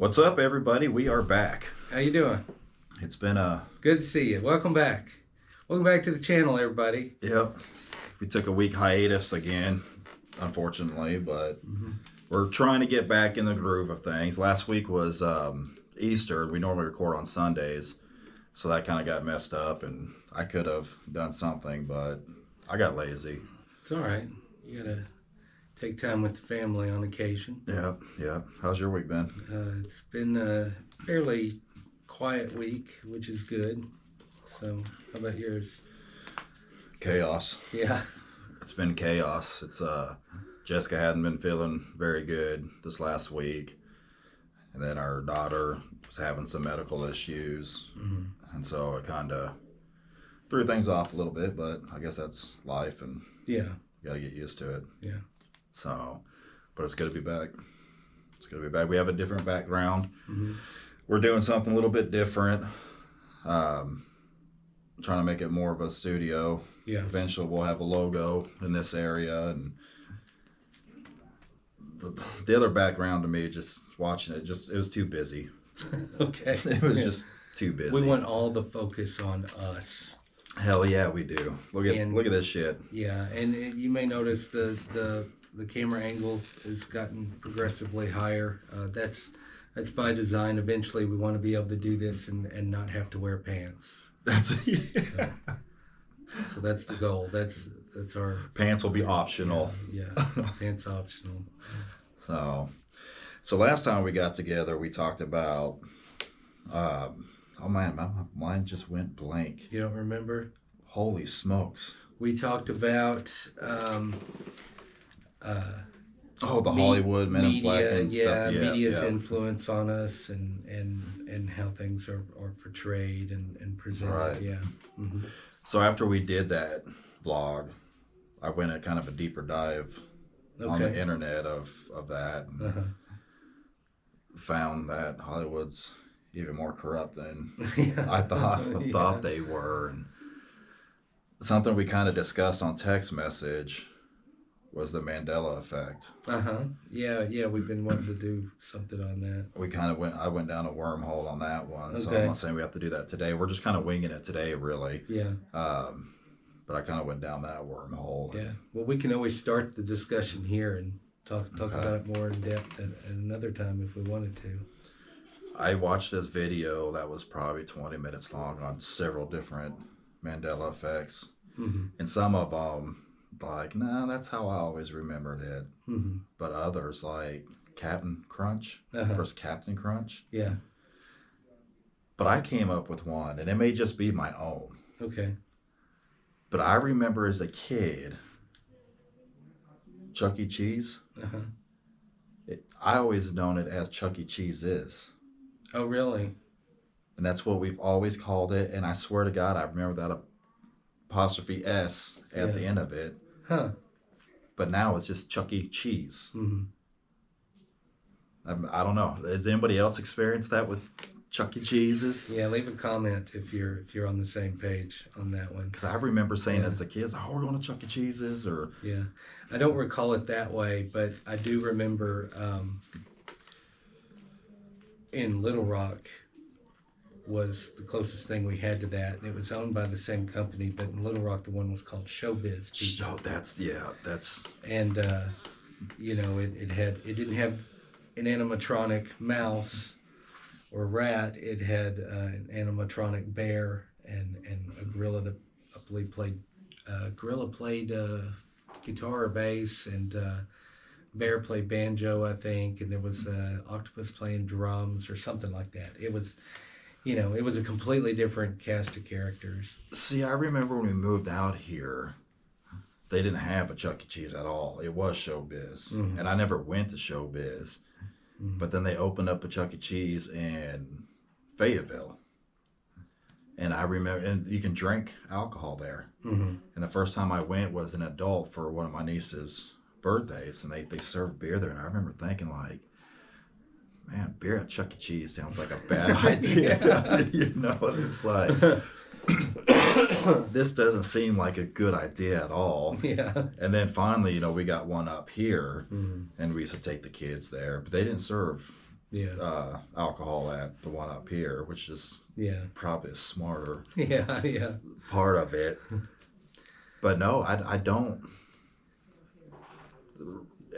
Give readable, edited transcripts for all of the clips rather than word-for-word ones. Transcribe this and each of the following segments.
What's up, everybody? We are back. How you doing? It's been Good to see you. Welcome back. Welcome back to the channel, everybody. Yep. We took a week hiatus again, unfortunately, but we're trying to get back in the groove of things. Last week was Easter. We normally record on Sundays, so that kind of got messed up, and I could have done something, but I got lazy. It's all right. You gotta take time with the family on occasion. Yeah. How's your week been? It's been a fairly quiet week, which is good. So, how about yours? Chaos. Yeah. It's been chaos. It's Jessica hadn't been feeling very good this last week, and then our daughter was having some medical issues, and so it kind of threw things off a little bit. But I guess that's life, and Yeah. you got to get used to it. Yeah. So, but it's good to be back. It's good to be back. We have a different background. We're doing something a little bit different. Trying to make it more of a studio. Yeah. Eventually, we'll have a logo in this area, and the other background to me, just watching it, it was too busy. Okay. It was just too busy. We want all the focus on us. Hell yeah, we do. Look at this shit. Yeah, and you may notice the camera angle has gotten progressively higher. That's by design. Eventually, we want to be able to do this and not have to wear pants. That's So that's the goal. That's our pants will be optional. Yeah, pants optional. So last time we got together, we talked about. Oh man, my mind just went blank. You don't remember? Holy smokes! We talked about the Hollywood Men in Black and stuff. Yeah, media's influence on us and how things are portrayed and presented. Right. Yeah. So after we did that vlog, I went at kind of a deeper dive on the internet of that. And found that Hollywood's even more corrupt than I thought they were. And something we kind of discussed on text message was the Mandela effect. Yeah, we've been wanting to do something on that. I went down a wormhole on that one. So Okay. I'm not saying we have to do that today. We're just kind of winging it today, really. Yeah. But I kind of went down that wormhole. Yeah. Well, we can always start the discussion here and talk about it more in depth at another time if we wanted to. I watched this video that was probably 20 minutes long on several different Mandela effects. And some of them, like, nah, that's how I always remembered it. But others, like Captain Crunch, first Captain Crunch. Yeah. But I came up with one, and it may just be my own. Okay. But I remember as a kid, Chuck E. Cheese. I always known it as Chuck E. Cheese is. Oh, really? And that's what we've always called it. And I swear to God, I remember that apostrophe S at the end of it. Huh. But now it's just Chuck E. Cheese. I don't know. Has anybody else experienced that with Chuck E. Cheese's? Yeah, leave a comment if you're on the same page on that one. Because I remember saying as a kid, "Oh, we're going to Chuck E. Cheese's," or yeah, I don't recall it that way, but I do remember in Little Rock was the closest thing we had to that. And it was owned by the same company, but in Little Rock the one was called Showbiz Pizza. Oh, that's And it didn't have an animatronic mouse or rat. It had an animatronic bear and a gorilla that I believe played guitar or bass, and bear played banjo, I think, and there was an octopus playing drums or something like that. It was a completely different cast of characters. See, I remember when we moved out here, they didn't have a Chuck E. Cheese at all. It was Showbiz. And I never went to Showbiz. But then they opened up a Chuck E. Cheese in Fayetteville. And I remember, and you can drink alcohol there. And the first time I went was an adult for one of my niece's birthdays, and they served beer there. And I remember thinking, like, man, beer at Chuck E. Cheese sounds like a bad idea. It's like, this doesn't seem like a good idea at all. Yeah. And then finally, we got one up here, and we used to take the kids there, but they didn't serve alcohol at the one up here, which is probably a smarter part of it. But no, I don't.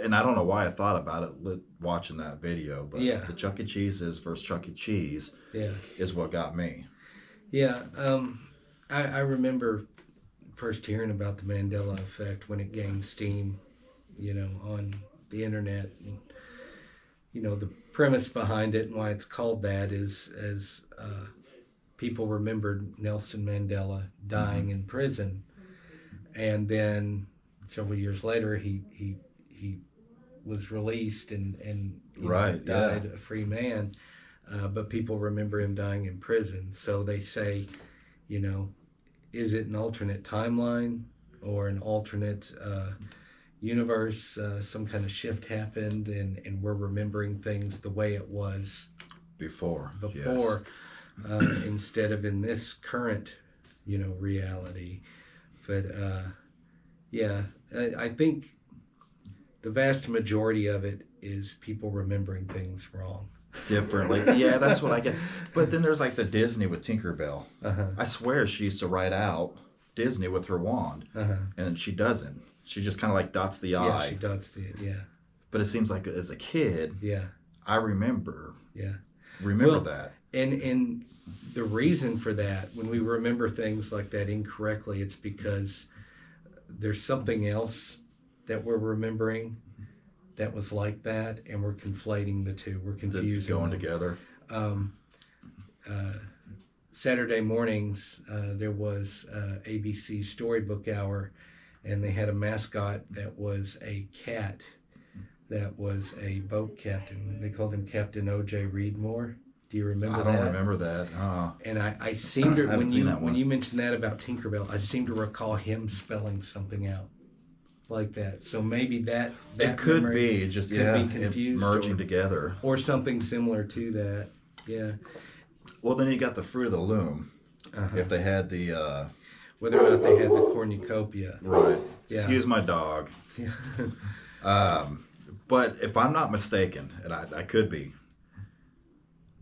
And I don't know why I thought about it watching that video, but the Chuck E. Cheese's versus Chuck E. Cheese is what got me. Yeah, I remember first hearing about the Mandela effect when it gained steam, on the internet. And, the premise behind it and why it's called that is as people remembered Nelson Mandela dying in prison, and then several years later he was released and died a free man, but people remember him dying in prison. So they say, is it an alternate timeline or an alternate universe? Some kind of shift happened, and we're remembering things the way it was before, instead of in this current, reality. But I think the vast majority of it is people remembering things wrong. Differently. Yeah, that's what I get. But then there's like the Disney with Tinkerbell. I swear she used to write out Disney with her wand. And she doesn't. She just kind of like dots the I. Yeah, she dots the, But it seems like as a kid, I remember. Well, that. And the reason for that, when we remember things like that incorrectly, it's because there's something else that we're remembering that was like that, and we're conflating the two. We're confusing going them together. Saturday mornings, there was ABC Storybook Hour, and they had a mascot that was a cat that was a boat captain. They called him Captain O.J. Reedmore. Do you remember that? I don't remember that. And I seem to, when you mentioned that about Tinkerbell, I seem to recall him spelling something out like that. So maybe that it could be. It just could be confused, merging together. Or something similar to that. Yeah. Well, then you got the Fruit of the Loom. If they had the... whether or not they had the cornucopia. Right. Yeah. Excuse my dog. Yeah. But if I'm not mistaken, and I could be,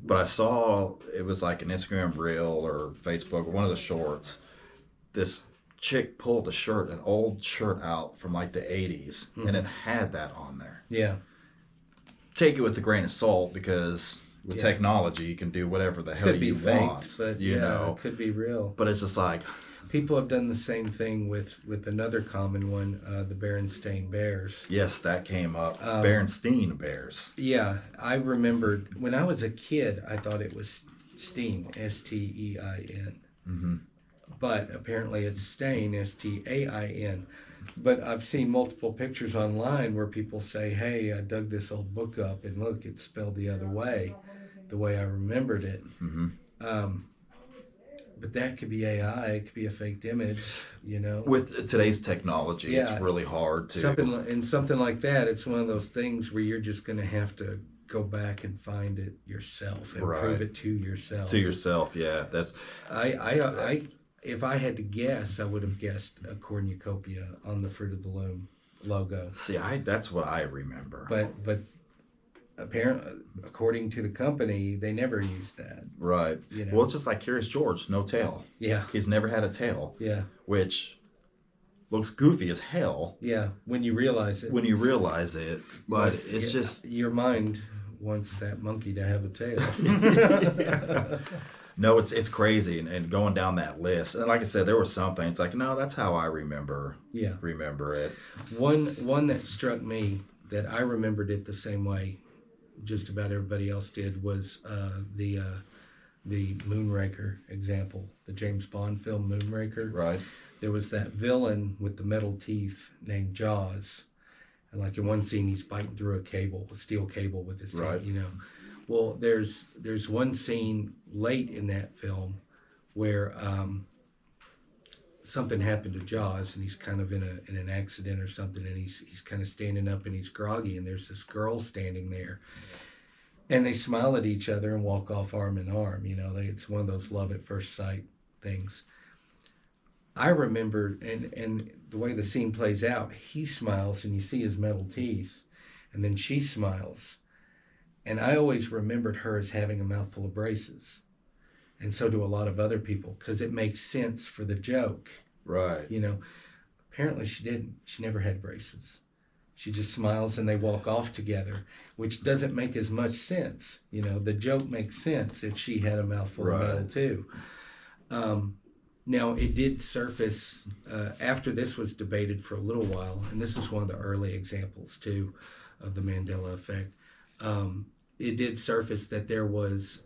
but I saw it was like an Instagram reel or Facebook or one of the shorts. This chick pulled an old shirt out from like the 80s, and it had that on there. Yeah. Take it with a grain of salt, because with technology you can do whatever the hell you want. But it could be real. But it's just like... People have done the same thing with another common one, the Berenstain Bears. Yes, that came up. Berenstain Bears. Yeah, I remembered when I was a kid, I thought it was Steen, S-T-E-I-N. But apparently it's Stain, S-T-A-I-N. But I've seen multiple pictures online where people say, hey, I dug this old book up, and look, it's spelled the other way, the way I remembered it. But that could be AI. It could be a faked image, With today's technology, it's really hard to... Something like that, it's one of those things where you're just going to have to go back and find it yourself and prove it to yourself. To yourself, yeah. That's... If I had to guess, I would have guessed a cornucopia on the Fruit of the Loom logo. See, that's what I remember. But apparently, according to the company, they never used that. Right. Well, it's just like Curious George, no tail. Yeah. He's never had a tail. Yeah. Which looks goofy as hell. Yeah, when you realize it. But it's just... Your mind wants that monkey to have a tail. No, it's crazy, and going down that list. And like I said, there were some things like, no, that's how I remember it. One that struck me that I remembered it the same way just about everybody else did was the Moonraker example, the James Bond film Moonraker. Right. There was that villain with the metal teeth named Jaws, and like in one scene he's biting through a steel cable with his teeth. Well, there's one scene late in that film where something happened to Jaws, and he's kind of in an accident or something, and he's kind of standing up and he's groggy, and there's this girl standing there, and they smile at each other and walk off arm in arm. It's one of those love at first sight things. I remember, and the way the scene plays out, he smiles and you see his metal teeth, and then she smiles, And I always remembered her as having a mouthful of braces. And so do a lot of other people, because it makes sense for the joke. Right. You know, apparently she didn't. She never had braces. She just smiles and they walk off together, which doesn't make as much sense. You know, the joke makes sense if she had a mouthful of metal too. Now, it did surface after this was debated for a little while, and this is one of the early examples too of the Mandela effect. It did surface that there was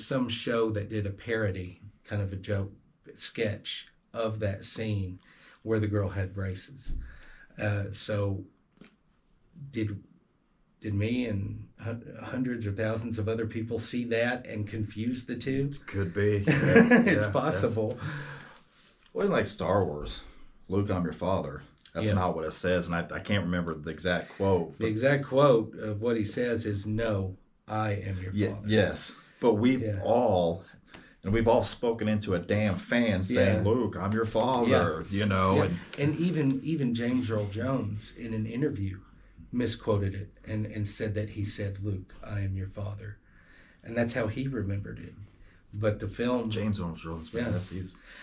some show that did a parody, kind of a joke sketch of that scene where the girl had braces. So did me and hundreds or thousands of other people see that and confuse the two? Could be. It's possible. Well, like Star Wars, Luke, I'm your father. That's not what it says, and I can't remember the exact quote. The exact quote of what he says is, "No, I am your father." Yes, but we've all spoken into a damn fan saying, "Luke, I'm your father," you know. And even James Earl Jones in an interview misquoted it and said that he said, "Luke, I am your father," and that's how he remembered it. But the film, James Earl Jones, he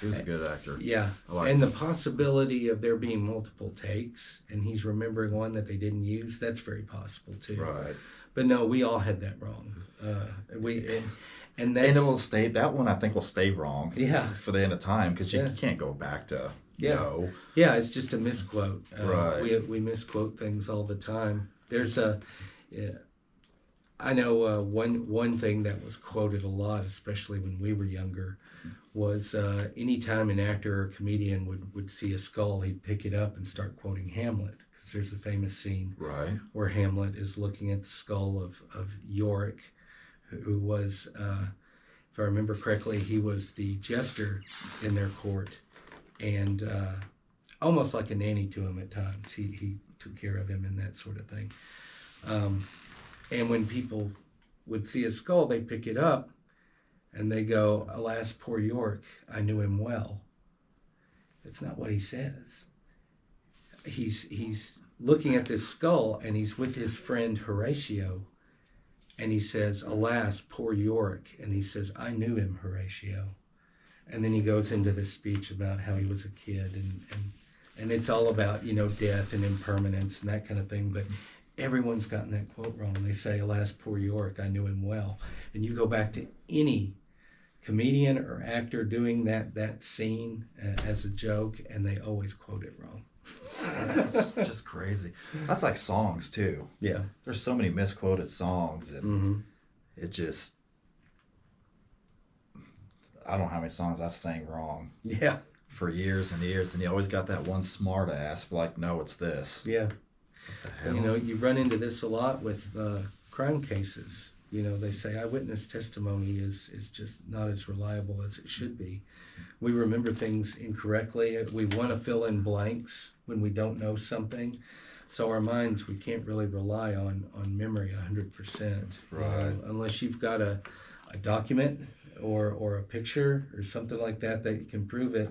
was a good actor. Yeah, and the possibility of there being multiple takes and he's remembering one that they didn't use, that's very possible too. Right. But no, we all had that wrong. And it will stay. That one I think will stay wrong. Yeah. For the end of time, because you can't go back to. No. Yeah, it's just a misquote. Right. We misquote things all the time. There's I know one thing that was quoted a lot, especially when we were younger, was anytime an actor or comedian would see a skull, he'd pick it up and start quoting Hamlet, because there's a famous scene where Hamlet is looking at the skull of Yorick, who was, if I remember correctly, he was the jester in their court, and almost like a nanny to him at times. He took care of him and that sort of thing. And when people would see a skull, they pick it up and they go, "Alas, poor York, I knew him well." That's not what he says. He's looking at this skull and he's with his friend Horatio, and he says, "Alas, poor York," and he says, "I knew him, Horatio." And then he goes into this speech about how he was a kid, and it's all about, death and impermanence and that kind of thing. But everyone's gotten that quote wrong. They say, "Alas, poor York, I knew him well." And you go back to any comedian or actor doing that scene as a joke, and they always quote it wrong. It's just crazy. That's like songs too. Yeah. There's so many misquoted songs, and it just, I don't know how many songs I've sang wrong. Yeah. For years and years, and you always got that one smart ass like, "No, it's this." Yeah. What the hell? You run into this a lot with crime cases. They say eyewitness testimony is just not as reliable as it should be. We remember things incorrectly. We want to fill in blanks when we don't know something. So our minds, we can't really rely on memory 100%. Right. Unless you've got a document or a picture or something like that you can prove it.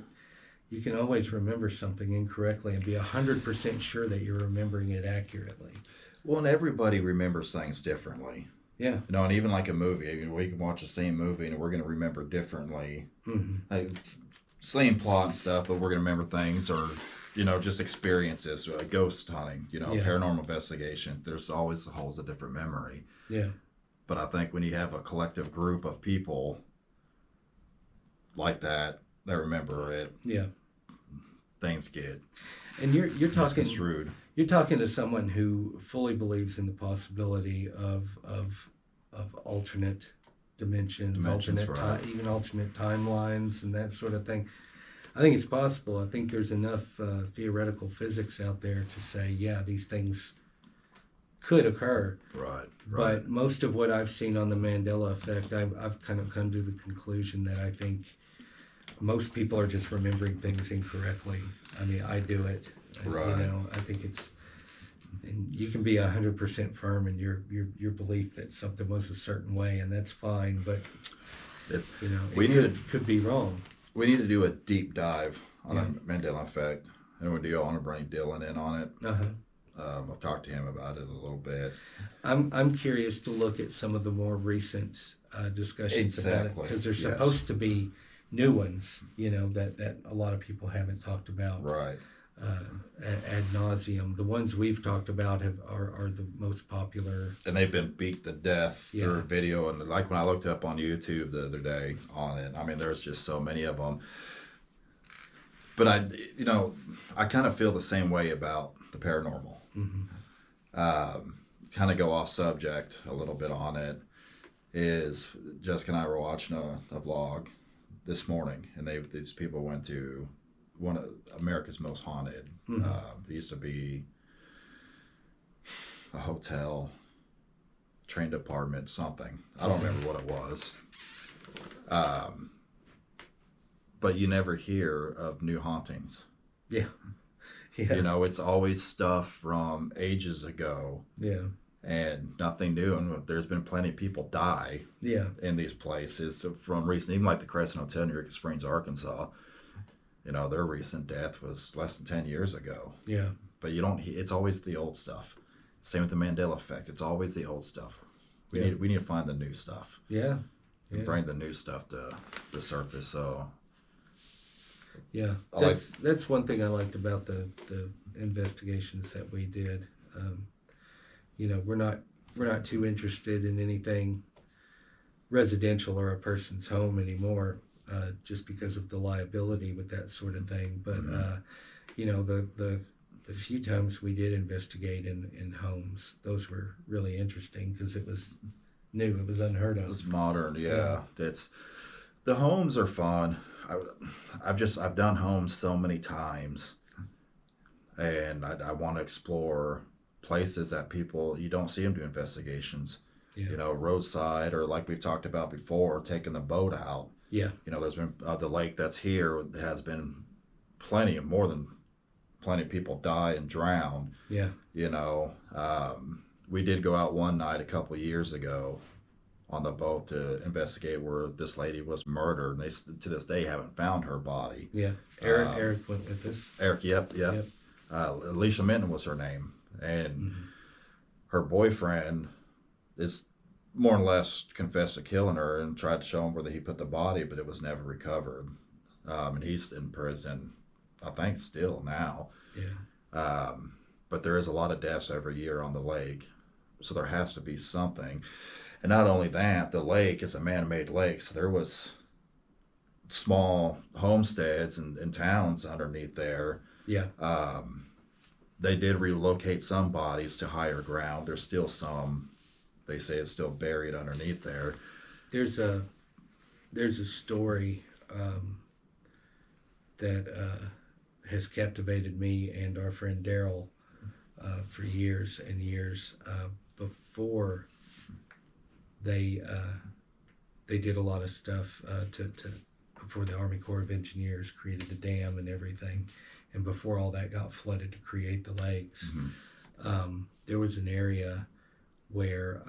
You can always remember something incorrectly and be 100% sure that you're remembering it accurately. Well, and everybody remembers things differently. Yeah. And even like a movie, we can watch the same movie and we're going to remember differently. Mm-hmm. Like, same plot and stuff, but we're going to remember things or, just experiences, ghost hunting, paranormal investigation. There's always holds a different memory. Yeah. But I think when you have a collective group of people like that remember it, things get and you're talking misconstrued. You're talking to someone who fully believes in the possibility of alternate dimensions, alternate right. Even alternate timelines and that sort of thing. I think it's possible. I think there's enough theoretical physics out there to say, these things could occur. Right. But most of what I've seen on the Mandela effect, I've kind of come to the conclusion that I think most people are just remembering things incorrectly. I mean, I do it. Right. I think it's, and you can be 100% firm in your belief that something was a certain way, and that's fine. But it's it could be wrong. We need to do a deep dive on the Mandela effect, and I want to bring Dylan in on it. I've talked to him about it a little bit. I'm curious to look at some of the more recent discussions about it, Exactly. because there's Yes. supposed to be new ones, that a lot of people haven't talked about Right. ad nauseum. The ones we've talked about are the most popular. And they've been beat to death Yeah. through video. And like when I looked up on YouTube the other day on it, I mean, there's just so many of them. But I kind of feel the same way about the paranormal. Kind of go off subject a little bit on it. Is Jessica and I were watching a vlog this morning, and these people went to one of America's most haunted. It used to be a hotel, train department, something. I don't remember what it was. But you never hear of new hauntings. Yeah. Yeah. It's always stuff from ages ago. Yeah. And nothing new. And there's been plenty of people die. Yeah. In these places from recent, even like the Crescent Hotel in Eureka Springs, Arkansas. Their recent death was less than 10 years ago. Yeah. But it's always the old stuff. Same with the Mandela effect. It's always the old stuff. We need to find the new stuff. Yeah. And bring the new stuff to the surface. So. Yeah, that's one thing I liked about the investigations that we did. We're not too interested in anything residential or a person's home anymore, just because of the liability with that sort of thing. But the few times we did investigate in homes, those were really interesting because it was new, it was unheard of. It was modern, yeah. The homes are fun. I've done homes so many times, and I want to explore places that you don't see them do investigations. Yeah. Roadside, or like we've talked about before, taking the boat out. Yeah. There's been the lake that's here has been more than plenty of people die and drown. Yeah. We did go out one night a couple of years ago on the boat to investigate where this lady was murdered, and they to this day haven't found her body. Yeah. Eric went with this. Eric, yep. Alicia Minton was her name, and her boyfriend is more or less confessed to killing her and tried to show him where he put the body, but it was never recovered. And he's in prison, I think, still now. Yeah. But there is a lot of deaths every year on the lake, so there has to be something. And not only that, the lake is a man-made lake, so there was small homesteads and towns underneath there. Yeah. They did relocate some bodies to higher ground. There's still some, they say it's still buried underneath there. There's a story that has captivated me and our friend Daryl for years and years. Before they did a lot of stuff before the Army Corps of Engineers created the dam and everything, and before all that got flooded to create the lakes. There was an area where,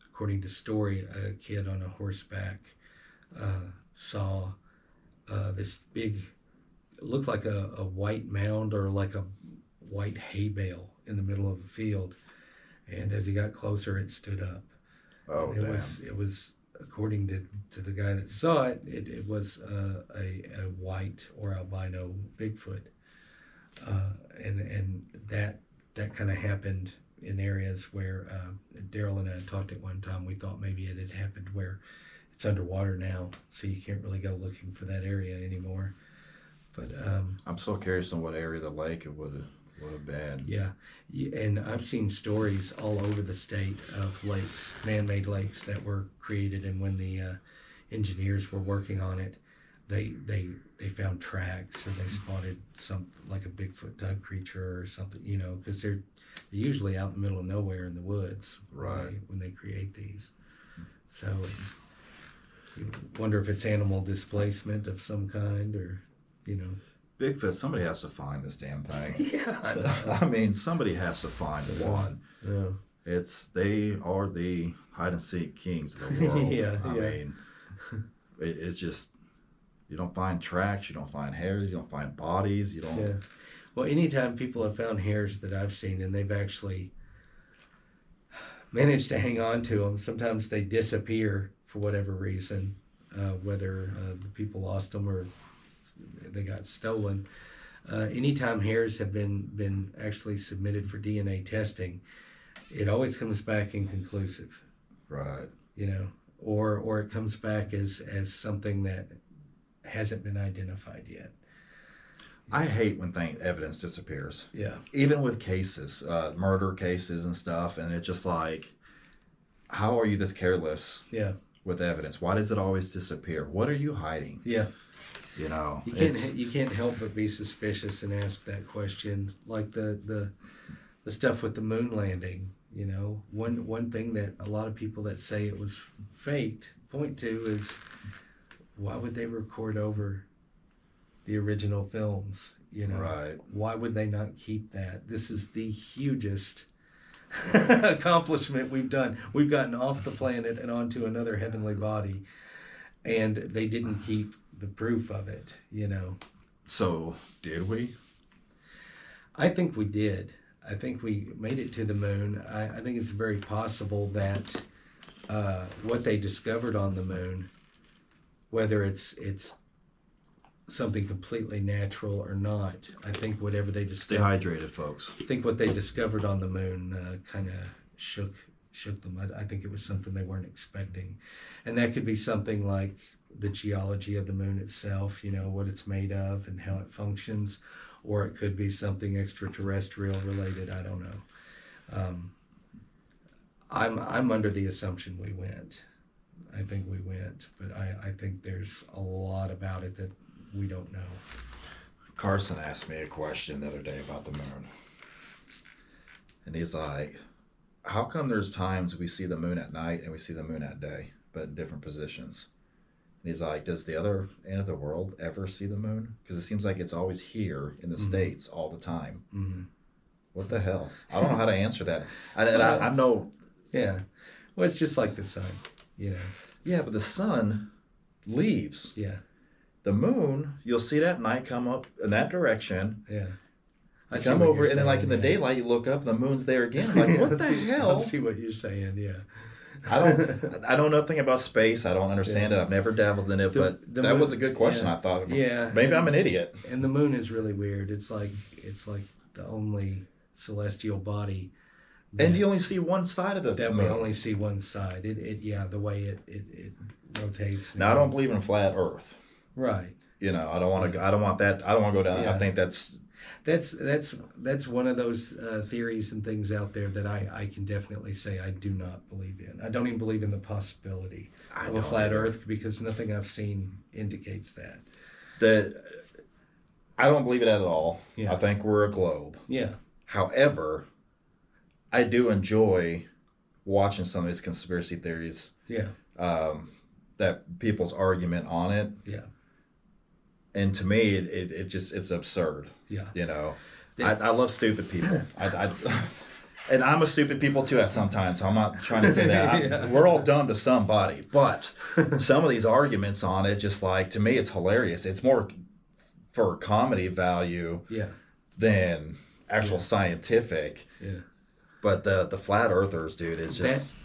according to story, a kid on a horseback saw this big, it looked like a white mound or like a white hay bale in the middle of a field, and as he got closer, it stood up. Oh, it was according to the guy that saw it, it was a white or albino Bigfoot, and that kind of happened in areas where Daryl and I talked at one time. We thought maybe it had happened where it's underwater now, so you can't really go looking for that area anymore. But I'm so curious on what area of the lake it would have been. Yeah, and I've seen stories all over the state of lakes, man-made lakes that were created, and when the engineers were working on it, they found tracks, or they spotted something like a Bigfoot-type creature or something, because they're usually out in the middle of nowhere in the woods, right, when they create these. So you wonder if it's animal displacement of some kind, or Bigfoot, somebody has to find this damn thing. Yeah. I mean, somebody has to find one. Yeah. They are the hide and seek kings of the world. I mean, it's just, you don't find tracks, you don't find hairs, you don't find bodies, you don't. Yeah. Well, anytime people have found hairs that I've seen and they've actually managed to hang on to them, sometimes they disappear for whatever reason, whether the people lost them or they got stolen. Anytime hairs have been actually submitted for DNA testing, it always comes back inconclusive. Right. You know, or it comes back as something that hasn't been identified yet. I hate when evidence disappears. Yeah. Even with cases, murder cases and stuff, and it's just like, how are you this careless? Yeah. With evidence? Why does it always disappear? What are you hiding? Yeah. You know, you can't help but be suspicious and ask that question. Like the stuff with the moon landing. You know, one thing that a lot of people that say it was faked point to is, why would they record over the original films? You know, right? Why would they not keep that? This is the hugest accomplishment we've done. We've gotten off the planet and onto another heavenly body, and they didn't keep the proof of it. You know. So did we? I think we did. I think we made it to the moon. I think it's very possible that what they discovered on the moon, whether it's something completely natural or not, I think whatever they discovered. Stay hydrated, folks. I think what they discovered on the moon kind of shook them. I think it was something they weren't expecting, and that could be something like the geology of the moon itself. You know, what it's made of and how it functions. Or it could be something extraterrestrial related. I don't know. I'm under the assumption we went. I think we went, but I think there's a lot about it that we don't know. Carson asked me a question the other day about the moon, and he's like, "How come there's times we see the moon at night and we see the moon at day, but in different positions?" And he's like, does the other end of the world ever see the moon? Because it seems like it's always here in the States all the time. Mm-hmm. What the hell? I don't know how to answer that. I know. Yeah. Well, it's just like the sun, you know. Yeah, but the sun leaves. Yeah. The moon, you'll see it at night come up in that direction. Yeah. I come over, and then like in the daylight, you look up, and the moon's there again. I'm like, what the hell? I see what you're saying, yeah. I don't know nothing about space. I don't understand it. I've never dabbled in it, but that moon, was a good question. Yeah, I thought. Yeah, maybe I'm an idiot. And the moon is really weird. It's like the only celestial body. And you only see one side of the that moon. We only see one side. The way it rotates. Now I don't believe in flat Earth. Right. You know, I don't want to. I don't want that. I don't want to go down. Yeah. I think that's one of those theories and things out there that I can definitely say I do not believe in. I don't even believe in the possibility of a flat Earth because nothing I've seen indicates that. I don't believe it at all. Yeah. I think we're a globe. Yeah. However, I do enjoy watching some of these conspiracy theories. Yeah. That people's argument on it. Yeah. And to me, it's absurd. Yeah. You know, I love stupid people. And I'm a stupid people too at sometimes. So I'm not trying to say that. Yeah. We're all dumb to somebody. But some of these arguments on it, just like, to me, it's hilarious. It's more for comedy value than actual scientific. Yeah. But the flat earthers, dude, is just...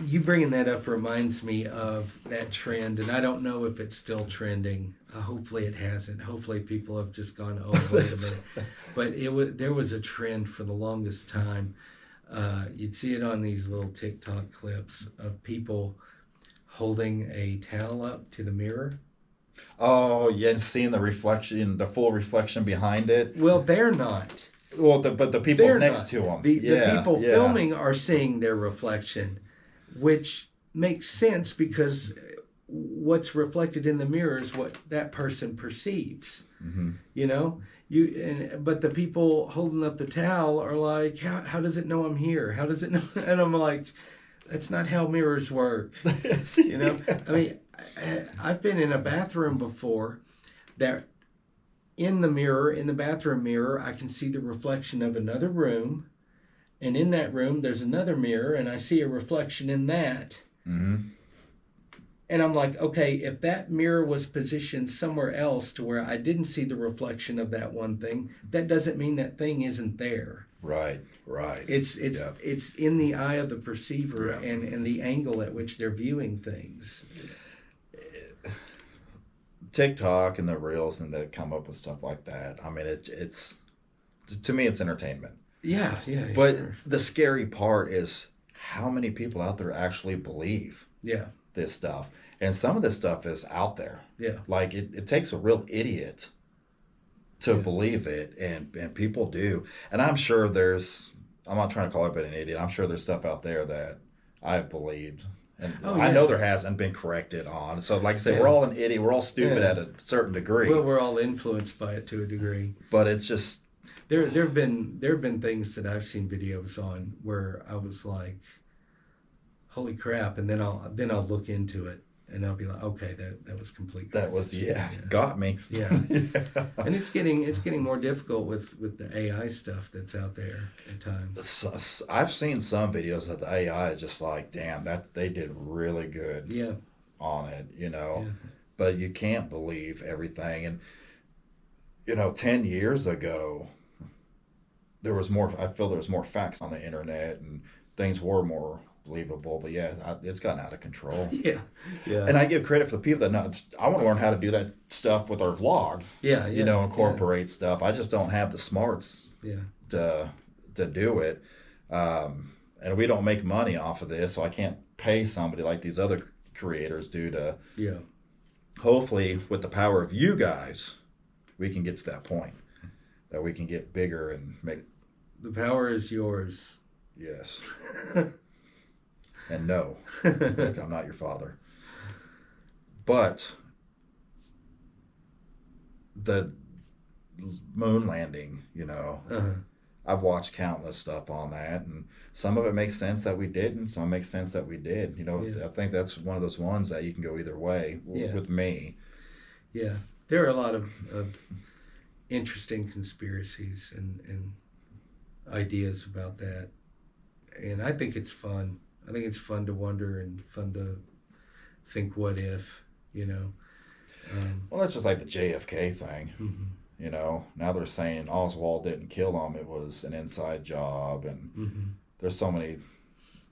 You bringing that up reminds me of that trend, and I don't know if it's still trending. Hopefully it hasn't. Hopefully people have just gone, oh, wait a minute. But there was a trend for the longest time. You'd see it on these little TikTok clips of people holding a towel up to the mirror. Oh, yeah, and seeing the reflection, the full reflection behind it. Well, they're not. Well, but the people next to them. The people filming are seeing their reflection, which makes sense because what's reflected in the mirror is what that person perceives. Mm-hmm. You know, but the people holding up the towel are like, how does it know I'm here? How does it know? And I'm like, that's not how mirrors work. You know, I mean, I've been in a bathroom before that. In the bathroom mirror, I can see the reflection of another room. And in that room, there's another mirror, and I see a reflection in that. Mm-hmm. And I'm like, okay, if that mirror was positioned somewhere else to where I didn't see the reflection of that one thing, that doesn't mean that thing isn't there. Right, right. It's in the eye of the perceiver, Yeah. and the angle at which they're viewing things. TikTok and the reels and that come up with stuff like that. I mean, it's to me, it's entertainment. Yeah, But sure. the scary part is how many people out there actually believe Yeah, this stuff. And some of this stuff is out there. yeah, Like it takes a real idiot to Yeah. believe it, and people do. And I'm sure I'm not trying to call everybody an idiot. I'm sure there's stuff out there that I've believed. And Oh, I yeah. know there hasn't been corrected on. So like I said, Yeah. we're all an idiot. We're all stupid Yeah. at a certain degree. Well, we're all influenced by it to a degree. But it's just, There have been things that I've seen videos on where I was like, "Holy crap!" And then I'll look into it and I'll be like, "Okay, that was complete that was, garbage." yeah, got me. Yeah. And it's getting more difficult with the AI stuff that's out there at times. I've seen some videos of the AI just like, damn, that they did really good Yeah, on it, yeah, But you can't believe everything. And 10 years ago, I feel there was more facts on the internet and things were more believable. But yeah, it's gotten out of control. yeah, yeah. And I give credit for the people that know. I want to learn how to do that stuff with our vlog. Yeah, yeah, Incorporate stuff. I just don't have the smarts yeah, to do it. And we don't make money off of this, so I can't pay somebody like these other creators do to. yeah. Hopefully, with the power of you guys, we can get to that point that we can get bigger and make. The power is yours. Yes. And no, look, I'm not your father. But the moon landing, Uh-huh. I've watched countless stuff on that, and some of it makes sense that we didn't, some makes sense that we did. Yeah. I think that's one of those ones that you can go either way Yeah. with me. Yeah, there are a lot of interesting conspiracies and ideas about that, and I think it's fun. I think it's fun to wonder and fun to think, what if, Well, that's just like the JFK thing. Mhm. Now they're saying Oswald didn't kill him; it was an inside job, and Mhm. there's so many.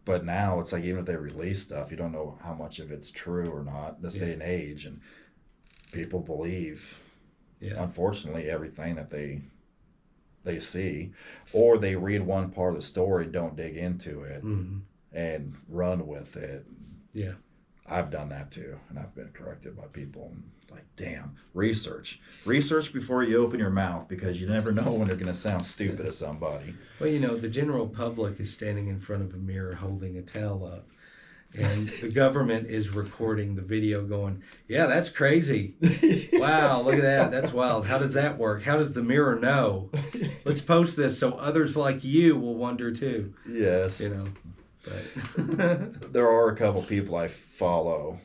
But now it's like even if they release stuff, you don't know how much of it's true or not. This day and age, and people believe, Yeah, unfortunately, everything that they see, or they read one part of the story and don't dig into it Mhm. and run with it. Yeah, I've done that too, and I've been corrected by people. And like, damn, research before you open your mouth, because you never know when they're going to sound stupid to somebody. well, the general public is standing in front of a mirror holding a towel up, and the government is recording the video going, "Yeah, that's crazy. Wow, look at that. That's wild. How does that work? How does the mirror know? Let's post this so others like you will wonder too." Yes. But There are a couple people I follow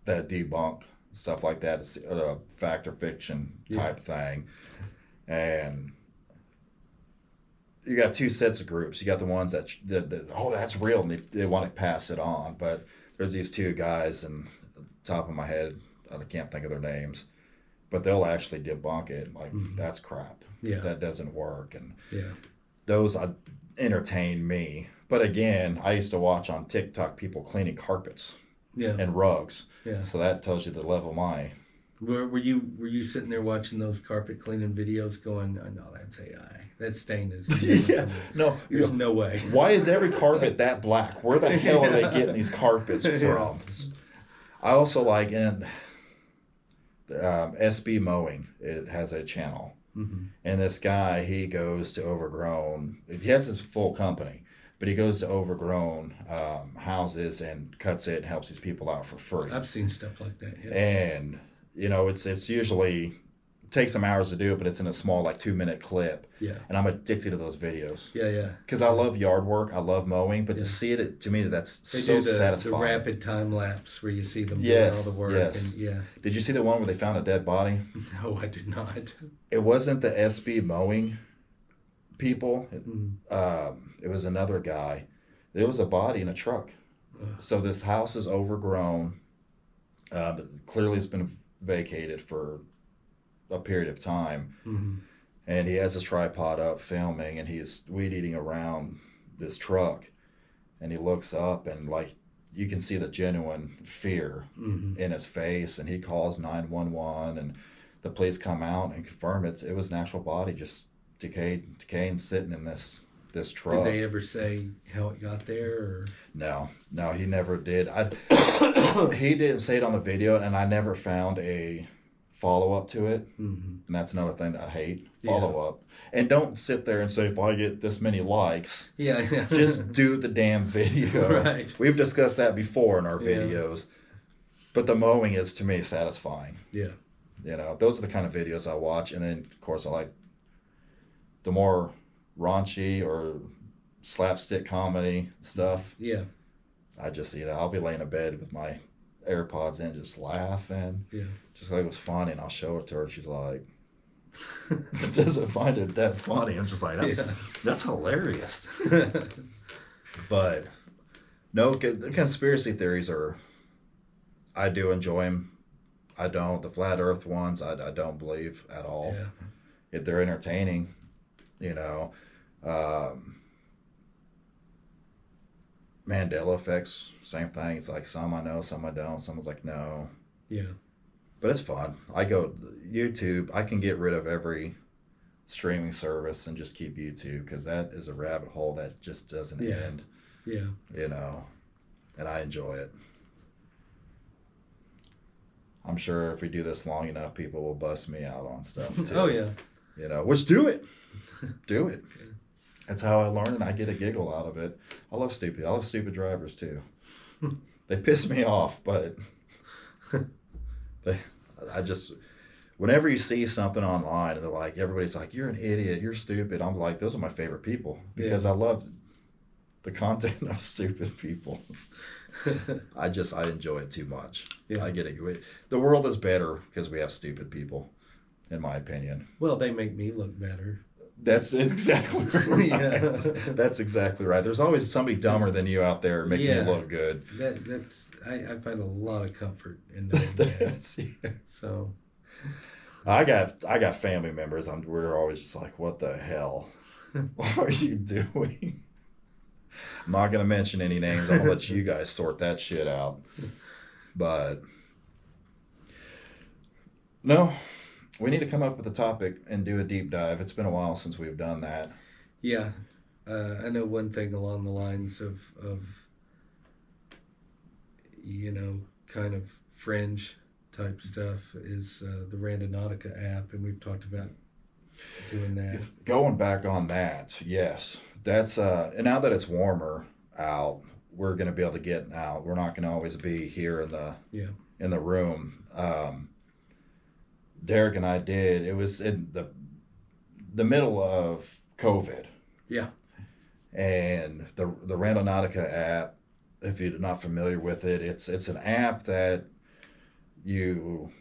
that debunk stuff like that. It's a fact or fiction type thing. And you got two sets of groups. You got the ones that oh, that's real, and they want to pass it on. But there's these two guys, and the top of my head, I can't think of their names, but they'll actually debunk it. Like, that's crap. Yeah. That doesn't work. And yeah, those entertain me. But again, I used to watch on TikTok people cleaning carpets yeah, and rugs. yeah. So that tells you the level of my. Were you sitting there watching those carpet cleaning videos going, "Oh no, that's AI. That stain is." Yeah. No. There's no way. Why is every carpet that black? Where the hell are they getting these carpets from? I also like, and SB Mowing, it has a channel. Mm-hmm. And this guy, he goes to overgrown, he has his full company, but he goes to overgrown houses and cuts it and helps these people out for free. I've seen stuff like that. Yeah. And, it's usually, it takes some hours to do it, but it's in a small, 2-minute clip. Yeah. And I'm addicted to those videos. Yeah, yeah. Because I love yard work, I love mowing, but to see it, to me, that's They so do satisfying. the rapid time lapse where you see them Yes, doing all the work. yes. And, yeah. Did you see the one where they found a dead body? No, I did not. It wasn't the SB Mowing people. Mm. It was another guy. There was a body in a truck. So this house is overgrown. But clearly it's been vacated for a period of time. Mm-hmm. And he has his tripod up filming, and he's weed eating around this truck. And he looks up, and like you can see the genuine fear Mm-hmm. in his face. And he calls 911, and the police come out and confirm it was an actual body just decaying, sitting in this Did truck. they ever say how it got there? Or? No, he never did. He didn't say it on the video, and I never found a follow up to it. Mm-hmm. And that's another thing that I hate, follow up. And don't sit there and say, if I get this many likes, Yeah. just do the damn video. Right. We've discussed that before in our Yeah. videos. But the mowing is, to me, satisfying. Yeah. You know, those are the kind of videos I watch. And then, of course, I like the more raunchy or slapstick comedy stuff. Yeah. I just, I'll be laying in bed with my AirPods in, just laughing. Yeah. Just like it was funny, and I'll show it to her. She's like, doesn't find it that funny. I'm just like, that's hilarious. But no, the conspiracy theories I do enjoy them. I don't. The flat Earth ones, I don't believe at all. Yeah. If they're entertaining, Mandela effects, same thing. It's like some I know, some I don't. Someone's like, no. Yeah. But it's fun. I go YouTube. I can get rid of every streaming service and just keep YouTube, because that is a rabbit hole that just doesn't end. Yeah. And I enjoy it. I'm sure if we do this long enough, people will bust me out on stuff too. Oh yeah. Which do it. Do it. That's how I learn, and I get a giggle out of it. I love stupid drivers too. They piss me off, but whenever you see something online and they're like, everybody's like, you're an idiot, you're stupid. I'm like, those are my favorite people, because I love the content of stupid people. I enjoy it too much. Yeah. I get it. The world is better because we have stupid people, in my opinion. Well, they make me look better. That's exactly right. Yeah. That's exactly right. There's always somebody dumber than you out there making you look good. I find a lot of comfort in knowing that. So I got family members. We're always just like, what the hell? What are you doing? I'm not gonna mention any names. I'm gonna let you guys sort that shit out. But no. We need to come up with a topic and do a deep dive. It's been a while since we've done that. Yeah. I know one thing along the lines of kind of fringe type stuff is the Randonautica app, and we've talked about doing that. Going back on that, yes. That's and now that it's warmer out, we're going to be able to get out. We're not going to always be here in the room. Derek and I did. It was in the middle of COVID. Yeah. And the Randonautica app, if you're not familiar with it, it's an app that you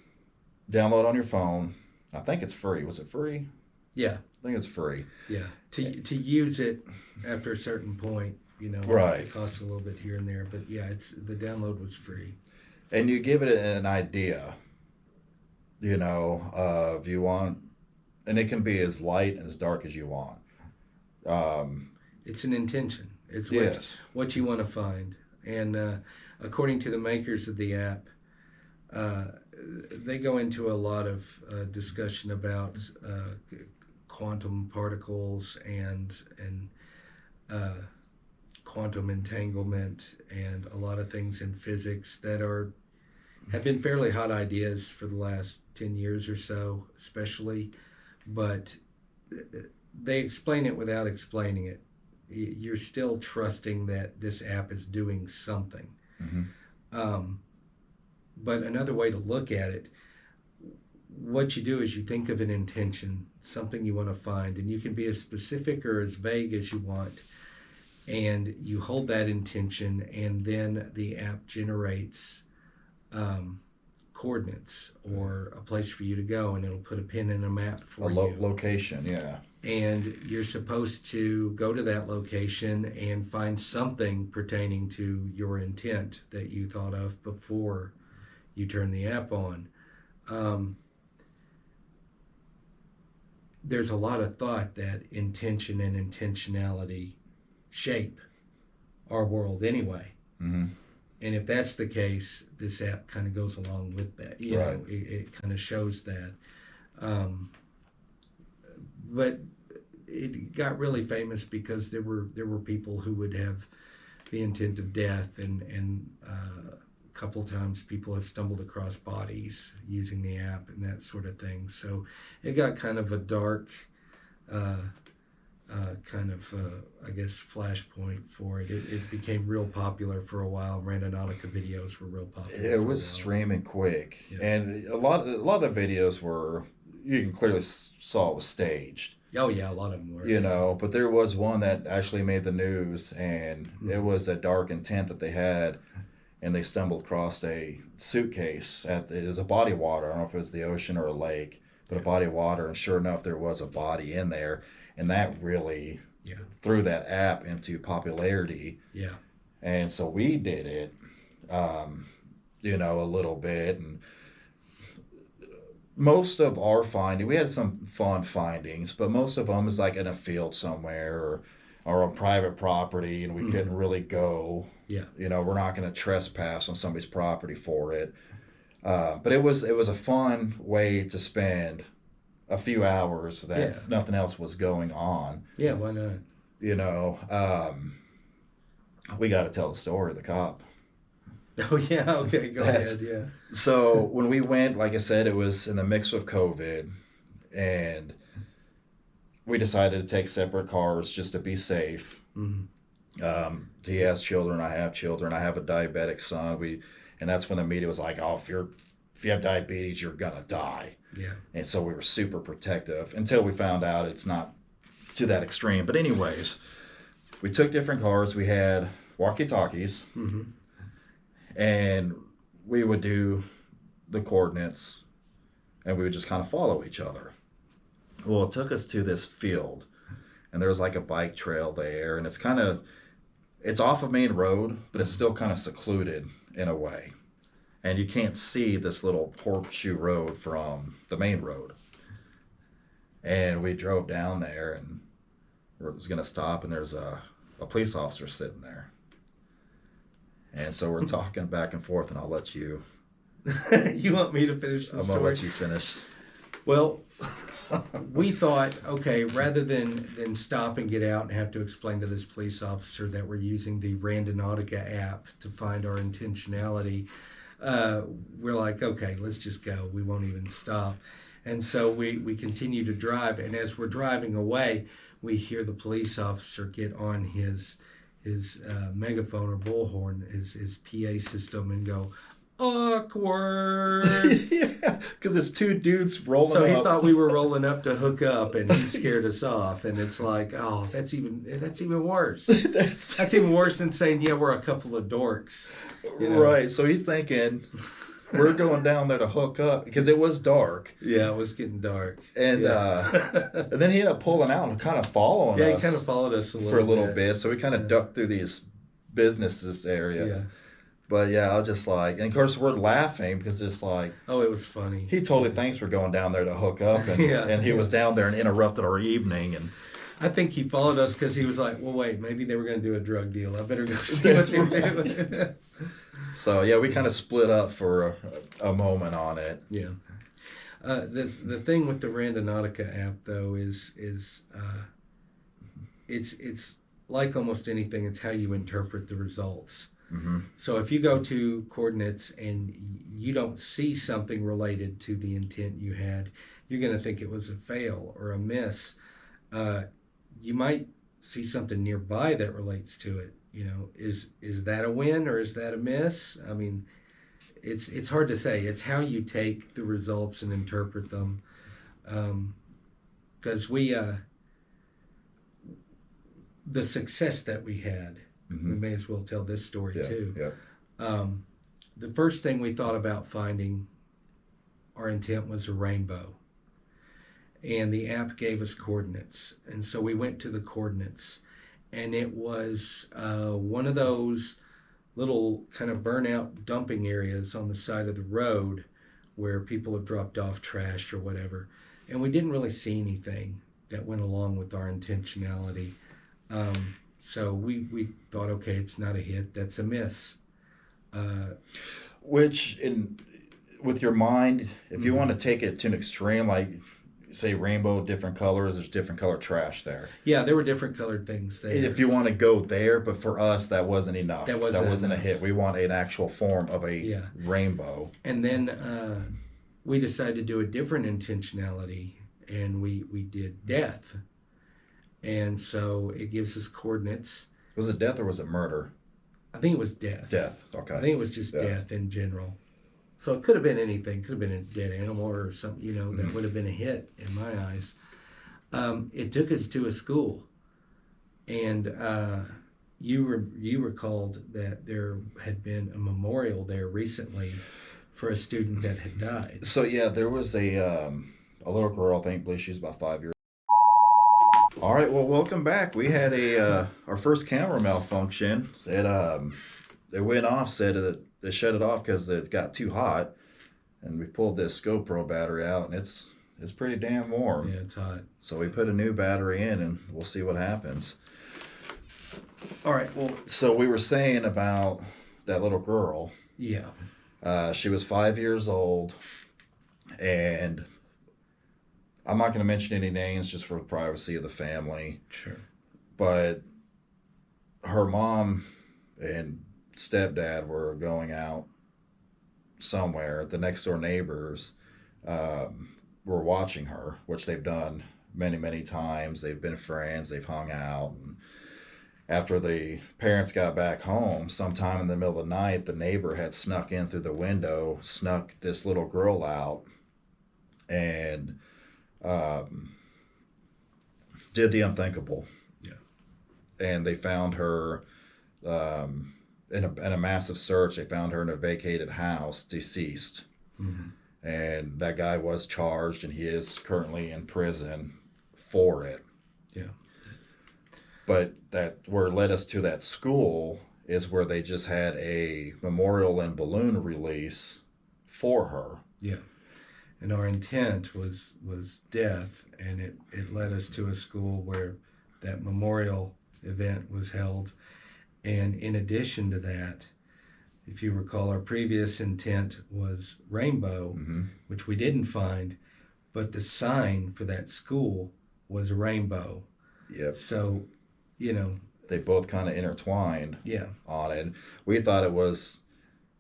download on your phone. I think it's free. Was it free? Yeah. I think it's free. Yeah. To use it after a certain point, right. It costs a little bit here and there, but yeah, the download was free. And you give it an idea. If you want, and it can be as light and as dark as you want. It's an intention. It's what you want to find. And according to the makers of the app, they go into a lot of discussion about quantum particles and quantum entanglement and a lot of things in physics that have been fairly hot ideas for the last 10 years or so, especially, but they explain it without explaining it. You're still trusting that this app is doing something. Mm-hmm. But another way to look at it, what you do is you think of an intention, something you want to find, and you can be as specific or as vague as you want, and you hold that intention, and then the app generates coordinates or a place for you to go, and it'll put a pin in a map for you. Location, yeah. and you're supposed to go to that location and find something pertaining to your intent that you thought of before you turn the app on. Um, there's a lot of thought that intention and intentionality shape our world anyway. Mm-hmm. And if that's the case, this app kind of goes along with that. You Right. know, it kind of shows that. But it got really famous because there were people who would have the intent of death, and a couple of times people have stumbled across bodies using the app and that sort of thing. So it got kind of a dark I guess flashpoint for it. It became real popular for a while. Randonautica videos were real popular. It was streaming quick, Yeah. and a lot of the videos were, you can clearly saw it was staged. Oh yeah, a lot of them were. You know, but there was one that actually made the news, and it was a dark intent that they had, and they stumbled across a suitcase it was a body of water. I don't know if it was the ocean or a lake, but a body of water, and sure enough, there was a body in there, and that really threw that app into popularity. Yeah. And so we did it, you know, a little bit, and most of our finding, we had some fun findings, but most of them is like in a field somewhere, or on private property, and we couldn't really go. Yeah. You know, we're not going to trespass on somebody's property for it. But it was a fun way to spend a few hours that nothing else was going on. Yeah, why not? You know, we got to tell the story of the cop. Oh yeah, okay, go ahead. Yeah. So when we went, like I said, it was in the mix of COVID, and we decided to take separate cars just to be safe. Mm-hmm. He has children, I have children, I have a diabetic son. And that's when the media was like, "Oh, if you have diabetes, you're gonna die." Yeah. And so we were super protective until we found out it's not to that extreme. But anyways, we took different cars. We had walkie-talkies. Mm-hmm. And we would do the coordinates, and we would just kind of follow each other. Well, it took us to this field, and there was like a bike trail there, and it's off of main road, but it's still kind of secluded in a way. And you can't see this little horseshoe road from the main road. And we drove down there, and it was going to stop, and there's a police officer sitting there. And so we're talking back and forth, and I'll let you. You want me to finish the story? I'm gonna let you finish. Well, we thought, okay, rather than stop and get out and have to explain to this police officer that we're using the Randonautica app to find our intentionality, we're like, okay, let's just go. We won't even stop. And so we continue to drive, and as we're driving away, we hear the police officer get on his megaphone or bullhorn, his PA system, and go, "Awkward." Yeah, because it's two dudes rolling So up. he thought we were rolling up to hook up, and he scared us off. And it's like, oh, that's even worse. That's even worse than saying, yeah, we're a couple of dorks. You know? Right. So he's thinking we're going down there to hook up because it was dark. Yeah, it was getting dark. And and then he ended up pulling out and kind of following us. Yeah, he kind of followed us for a little bit. So we kind of ducked through these businesses area. Yeah. But yeah, I was just like, and of course we're laughing because it's like, oh, it was funny. He totally thinks we're going down there to hook up, and and he was down there and interrupted our evening. And I think he followed us because he was like, well, wait, maybe they were going to do a drug deal. I better go see what they're doing. So yeah, we kind of split up for a moment on it. Yeah. The thing with the Randonautica app though is it's like almost anything. It's how you interpret the results. Mm-hmm. So if you go to coordinates and you don't see something related to the intent you had, you're going to think it was a fail or a miss. You might see something nearby that relates to it. You know, is that a win or is that a miss? I mean, it's hard to say. It's how you take the results and interpret them. Because the success that we had, we may as well tell this story too. Yeah. The first thing we thought about finding, our intent was a rainbow. and the app gave us coordinates. And so we went to the coordinates, and it was one of those little kind of burnout dumping areas on the side of the road where people have dropped off trash or whatever. And we didn't really see anything that went along with our intentionality. So we thought, okay, it's not a hit, that's a miss. Which, with your mind, if you want to take it to an extreme, like say rainbow, different colors, there's different color trash there. Yeah, there were different colored things there. If you want to go there, but for us, that wasn't enough. That wasn't a hit. We want an actual form of a rainbow. And then we decided to do a different intentionality, and we did death. And so it gives us coordinates. Was it death or was it murder? I think it was death. Death, okay. I think it was just death in general. So it could have been anything. Could have been a dead animal or something, that would have been a hit in my eyes. It took us to a school, and you recalled that there had been a memorial there recently for a student that had died. So yeah, there was a little girl. I believe she's about 5 years. All right, well, welcome back. We had our first camera malfunction. It went off. Said that they shut it off because it got too hot, and we pulled this GoPro battery out, and it's pretty damn warm. Yeah, it's hot. So we put a new battery in, and we'll see what happens. All right. Well, so we were saying about that little girl. Yeah. She was 5 years old, and I'm not going to mention any names just for the privacy of the family. Sure. But her mom and stepdad were going out somewhere. The next door neighbors were watching her, which they've done many, many times. They've been friends. They've hung out. And after the parents got back home, sometime in the middle of the night, the neighbor had snuck in through the window, snuck this little girl out, and did the unthinkable. Yeah. And they found her in a massive search. They found her in a vacated house, deceased. Mm-hmm. And that guy was charged, and he is currently in prison for it. Yeah. But that where it led us to that school is where they just had a memorial and balloon release for her. Yeah. And our intent was death, and it led us to a school where that memorial event was held. And in addition to that, if you recall, our previous intent was rainbow, mm-hmm. which we didn't find, but the sign for that school was a rainbow. Yep. So, they both kind of intertwined on it. We thought it was,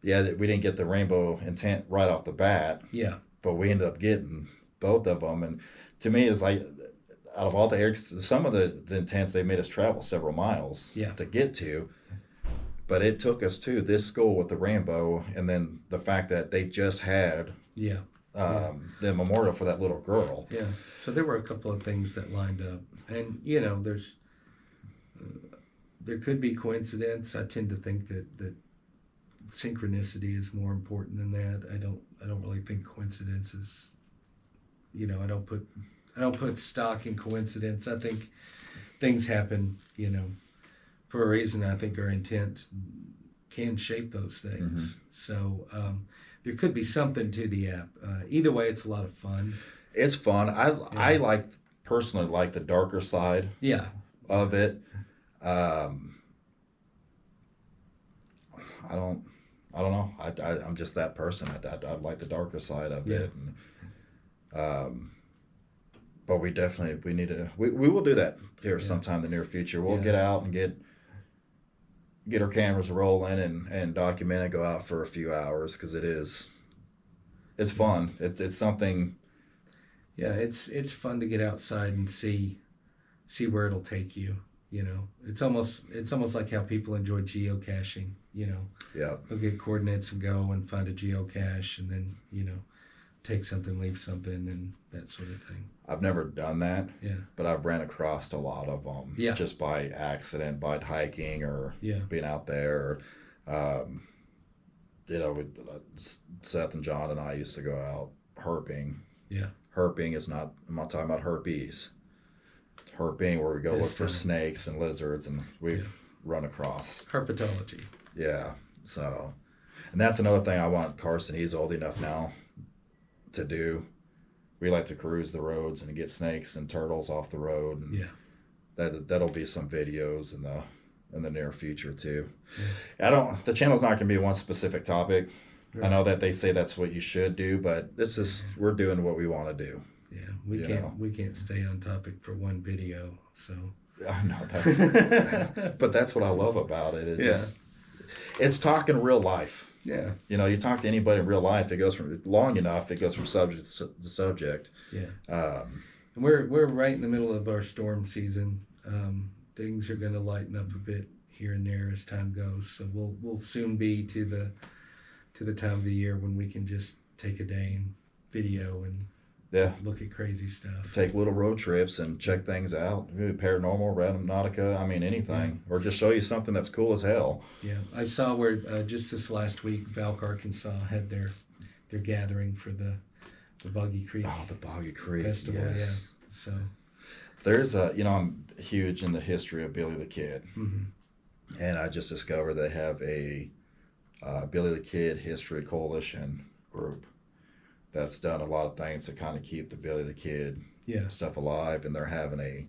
that we didn't get the rainbow intent right off the bat. Yeah. But we ended up getting both of them. And to me, it's like, out of all the areas, some of the intents, they made us travel several miles to get to. But it took us to this school with the rainbow, and then the fact that they just had the memorial for that little girl. Yeah. So there were a couple of things that lined up. And, there could be coincidence. I tend to think that synchronicity is more important than that. I don't really think coincidence is, I don't put stock in coincidence. I think things happen, for a reason. I think our intent can shape those things. Mm-hmm. So there could be something to the app. Either way, it's a lot of fun. It's fun. I personally like the darker side of it. I don't know. I'm just that person. I like the darker side of it. And, but we need to. We will do that here sometime in the near future. We'll get out and get our cameras rolling and document and go out for a few hours, because it's fun. It's something. Yeah, it's fun to get outside and see where it'll take you. It's almost like how people enjoy geocaching. They'll get coordinates and go and find a geocache, and then take something, leave something, and that sort of thing. I've never done that. Yeah. But I've ran across a lot of them. Yeah. Just by accident, by hiking or being out there. With Seth and John and I used to go out herping. Yeah. Herping is not. I'm not talking about herpes. Herping, where we go look for snakes and lizards, and we've run across herpetology. Yeah. So, and that's another thing I want Carson. He's old enough now to do. We like to cruise the roads and get snakes and turtles off the road. And that'll be some videos in the near future too. The channel's not going to be one specific topic. Right. I know that they say that's what you should do, but we're doing what we want to do. Yeah, we can't stay on topic for one video. So I know but that's what I love about it. It's talking real life. Yeah. You talk to anybody in real life, it goes from long enough, it goes from subject to subject. Yeah. And we're right in the middle of our storm season. Things are going to lighten up a bit here and there as time goes. So we'll soon be to the time of the year when we can just take a day and video and look at crazy stuff. Take little road trips and check things out. Maybe paranormal, random nautica, anything. Or just show you something that's cool as hell. Yeah. I saw where just this last week, Falk, Arkansas had their gathering for the Boggy Creek. Oh, the Boggy Creek Festival, yes. Yeah. So there's I'm huge in the history of Billy the Kid. Mm-hmm. And I just discovered they have a Billy the Kid History Coalition group that's done a lot of things to kind of keep the Billy the Kid stuff alive. And they're having a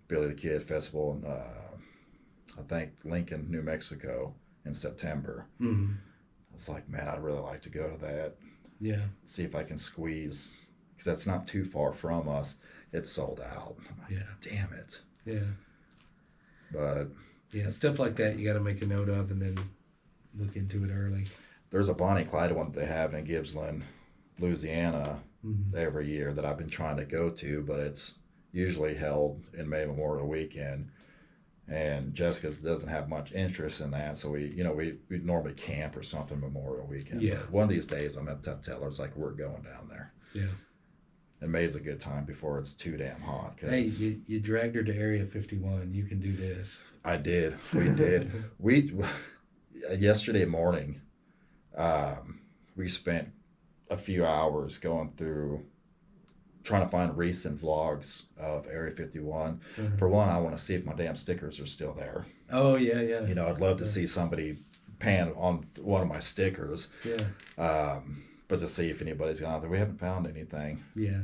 Billy the Kid festival in, I think, Lincoln, New Mexico in September. Mm-hmm. I was like, man, I'd really like to go to that. Yeah. See if I can squeeze, because that's not too far from us. It's sold out. I'm like, damn it. Yeah. But stuff like that you got to make a note of and then look into it early. There's a Bonnie Clyde one that they have in Gibbsland, Louisiana, every year that I've been trying to go to, but it's usually held in May Memorial Weekend. And Jessica doesn't have much interest in that, so we normally camp or something Memorial Weekend. Yeah. But one of these days I'm going to tell her, it's like, we're going down there. Yeah. And May's a good time before it's too damn hot. Hey, you dragged her to Area 51. You can do this. I did. We did. Yesterday morning, we spent a few hours going through trying to find recent vlogs of Area 51. Mm-hmm. For one, I want to see if my damn stickers are still there. Oh, yeah. I'd love to see somebody pan on one of my stickers. Yeah. But to see if anybody's gone out there. We haven't found anything. Yeah.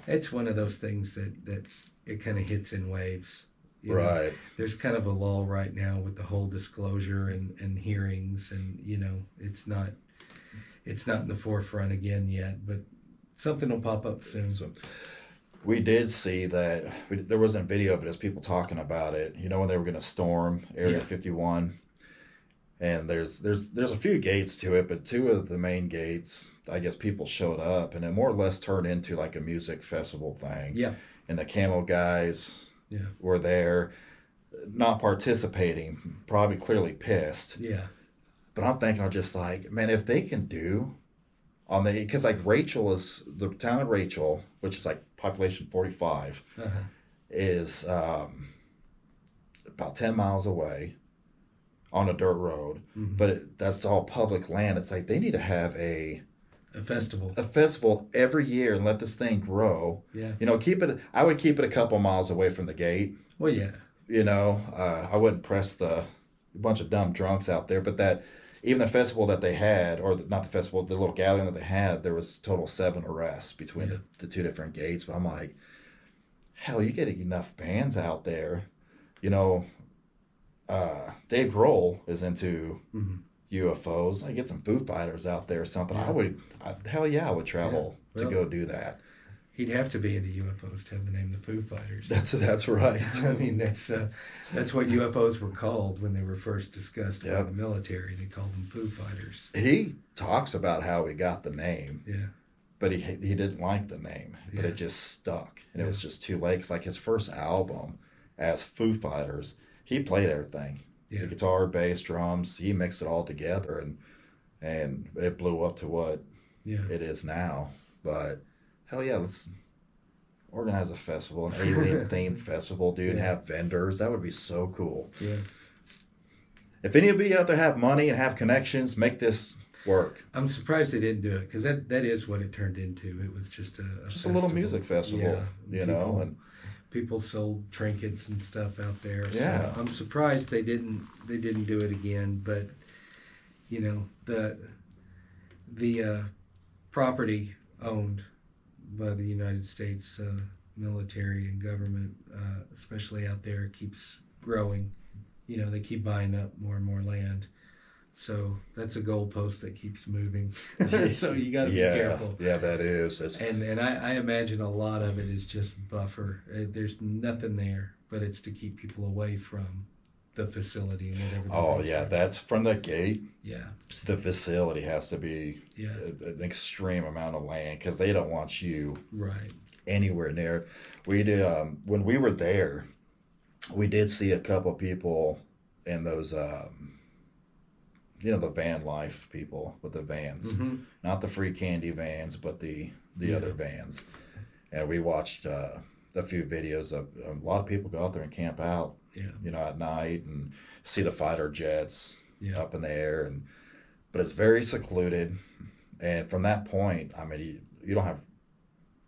It's one of those things that it kind of hits in waves. Right. There's kind of a lull right now with the whole disclosure and hearings, and it's not in the forefront again yet, but something will pop up soon. So we did see that there wasn't a video of it as people talking about it. When they were going to storm Area 51, and there's a few gates to it, but two of the main gates, I guess people showed up, and it more or less turned into like a music festival thing. Yeah. And the camo guys were there, not participating, probably clearly pissed. Yeah. But I'm thinking, I'm just like, man, if they can do because like Rachel is the town of Rachel, which is like population 45, is about 10 miles away on a dirt road, but that's all public land. It's like they need to have a festival every year and let this thing grow. Yeah. I would keep it a couple miles away from the gate. Well, yeah. I wouldn't press a bunch of dumb drunks out there, but even the festival that they had, or not the festival, the little gathering that they had, there was total 7 arrests between the two different gates. But I'm like, hell, you get enough bands out there. Dave Grohl is into UFOs. I get some Foo Fighters out there or something. I would travel to go do that. He'd have to be into UFOs to have the name the Foo Fighters. That's right. I mean, that's what UFOs were called when they were first discussed by the military. They called them Foo Fighters. He talks about how he got the name. Yeah. But he didn't like the name. But it just stuck. And it was just too late. It's like his first album as Foo Fighters, he played everything. Yeah. The guitar, bass, drums, he mixed it all together, and it blew up to what it is now. But hell yeah, let's organize a festival, an alien themed festival, dude, and have vendors. That would be so cool. Yeah. If any of you out there have money and have connections, make this work. I'm surprised they didn't do it because that is what it turned into. It was just a Just a little music festival, you know, and people sold trinkets and stuff out there. yeah. So I'm surprised they didn't do it again. But you know, the property owned by the United States military and government, especially out there, keeps growing. You know, they keep buying up more and more land. So that's a goalpost that keeps moving. So you got to be careful. Yeah, that is. And I imagine a lot of it is just buffer. There's nothing there, but it's to keep people away from the facility and whatever. Oh yeah, that's from the gate. Yeah. The facility has to be an extreme amount of land because they don't want you anywhere near. We did when we were there. We did see a couple people in those. You know, the van life people with the vans, not the free candy vans, but the other vans. And we watched a few videos of a lot of people go out there and camp out, you know, at night and see the fighter jets up in the air. But it's very secluded. And from that point, I mean, you don't have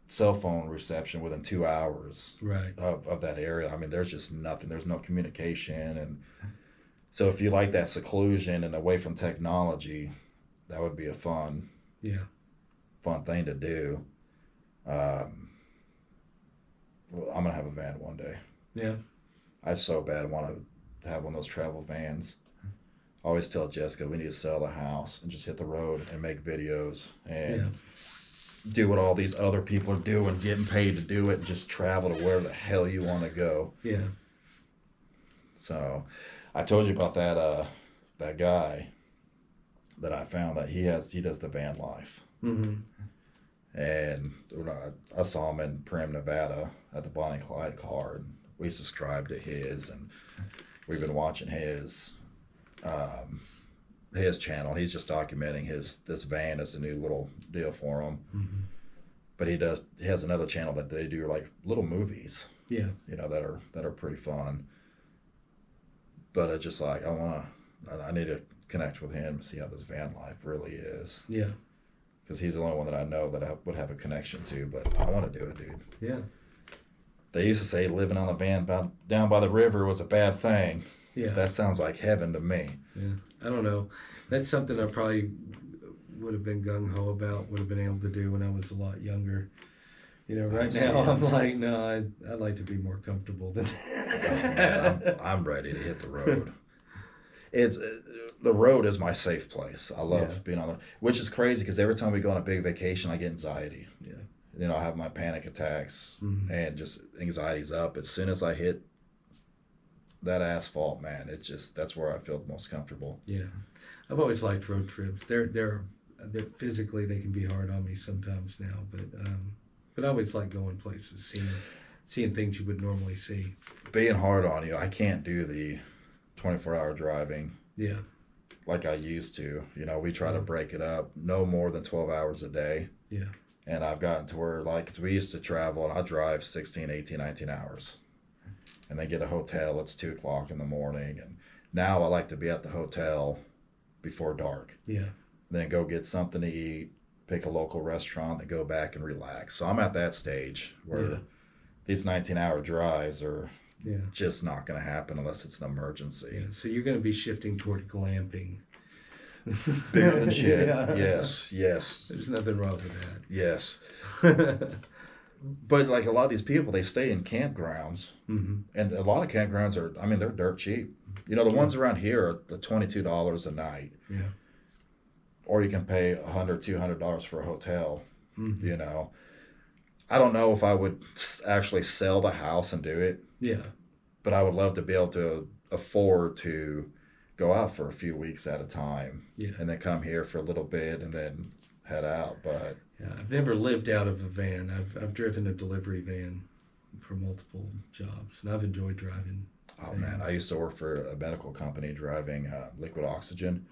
cell phone reception within 2 hours of that area. I mean, there's just nothing. There's no communication. And so if you like that seclusion and away from technology, that would be a fun thing to do. I'm gonna have a van one day. Yeah, I so bad want to have one of those travel vans. I always tell Jessica we need to sell the house and just hit the road and make videos and do what all these other people are doing, getting paid to do it, and just travel to wherever the hell you want to go. Yeah. So. I told you about that guy that I found that he does the van life, and I saw him in Primm, Nevada at the Bonnie and Clyde car, and we subscribed to his, and we've been watching his channel. He's just documenting this van as a new little deal for him, but he has another channel that they do like little movies, you know, that are pretty fun. But it's just like I need to connect with him and see how this van life really is. Yeah. Because he's the only one that I know that I would have a connection to. But I want to do it, dude. Yeah. They used to say living on a van down by the river was a bad thing. Yeah. That sounds like heaven to me. Yeah. I don't know. That's something I probably would have been gung-ho about, would have been able to do when I was a lot younger. You know, right now I'm like, no, I'd like to be more comfortable than that. Man, I'm ready to hit the road. The road is my safe place. I love being on the, which is crazy because every time we go on a big vacation, I get anxiety. Yeah. You know, I have my panic attacks and just anxiety's up. As soon as I hit that asphalt, man, that's where I feel the most comfortable. Yeah. I've always liked road trips. They're physically they can be hard on me sometimes now, but I always like going places, seeing things you would normally see. Being hard on you, I can't do the 24-hour driving. Yeah. Like I used to. You know, we try to break it up no more than 12 hours a day. Yeah. And I've gotten to where, like, 'cause we used to travel, and I drive 16, 18, 19 hours. And then get a hotel, it's 2 o'clock in the morning. And now I like to be at the hotel before dark. Yeah. Then go get something to eat, pick a local restaurant, and go back and relax. So I'm at that stage where these 19-hour drives are just not going to happen unless it's an emergency. Yeah. So you're going to be shifting toward glamping. Bigger than shit. Yes. There's nothing wrong with that. Yes. But like a lot of these people, they stay in campgrounds. And a lot of campgrounds they're dirt cheap. You know, the ones around here are the $22 a night. Yeah. Or you can pay $100, $200 for a hotel, you know. I don't know if I would actually sell the house and do it. Yeah. But I would love to be able to afford to go out for a few weeks at a time. Yeah. And then come here for a little bit and then head out. But yeah, I've never lived out of a van. I've driven a delivery van for multiple jobs, and I've enjoyed driving. Oh, man, I used to work for a medical company driving liquid oxygen.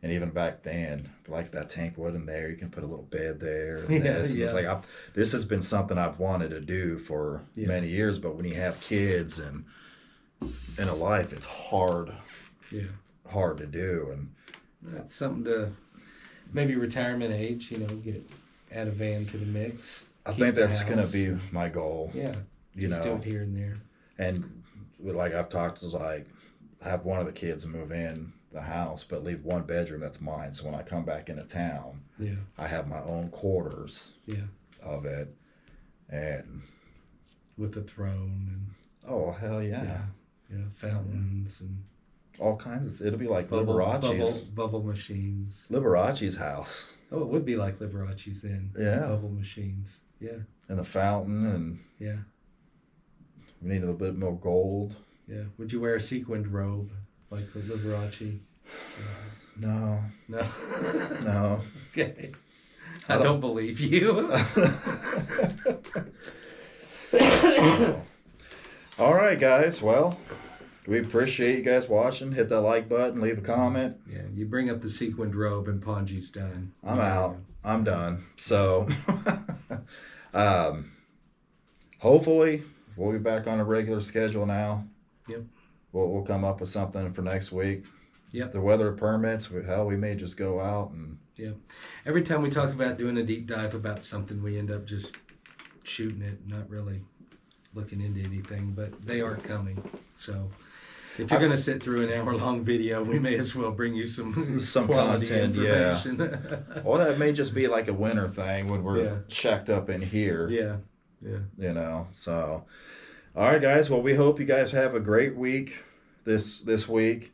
And even back then, like that tank wood in there, you can put a little bed there. And this. And it's like this has been something I've wanted to do for many years. But when you have kids and in a life, it's hard to do. And that's something to maybe retirement age, add a van to the mix. I think that's going to be my goal. Yeah. Just do it here and there. And like I've talked, is like have one of the kids move in the house, but leave one bedroom that's mine. So when I come back into town, I have my own quarters of it. And with a throne and oh hell yeah. Fountains and all kinds of. It'll be like Liberace's bubble machines. Liberace's house. Oh, it would be like Liberace's then. Yeah, bubble machines. Yeah, and the fountain and we need a little bit more gold. Yeah, would you wear a sequined robe like Liberace? No. Okay, I don't believe you. All right, guys. Well, we appreciate you guys watching. Hit that like button. Leave a comment. Yeah, you bring up the sequined robe and Ponji's done. I'm out. I'm done. So, hopefully, we'll be back on a regular schedule now. Yep. We'll come up with something for next week. Yep. If the weather permits, we may just go out and. Yeah. Every time we talk about doing a deep dive about something, we end up just shooting it, not really looking into anything, but they are coming. So if you're going to sit through an hour-long video, we may as well bring you some content, information. Or that may just be like a winter thing when we're checked up in here. Yeah. So all right, guys. Well, we hope you guys have a great week this week.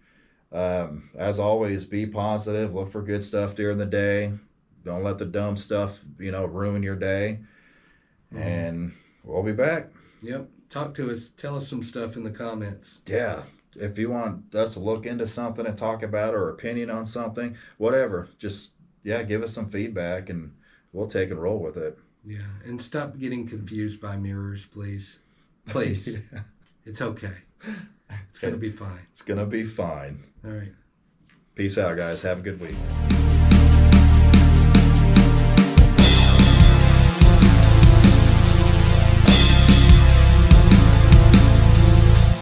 As always, be positive. Look for good stuff during the day. Don't let the dumb stuff, ruin your day. And we'll be back. Yep. Talk to us. Tell us some stuff in the comments. Yeah. If you want us to look into something and talk about or opinion on something, whatever, just, give us some feedback and we'll take and roll with it. Yeah. And stop getting confused by mirrors, please. Please. Yeah. It's okay. It's going to be fine. It's going to be fine. All right. Peace out, guys. Have a good week.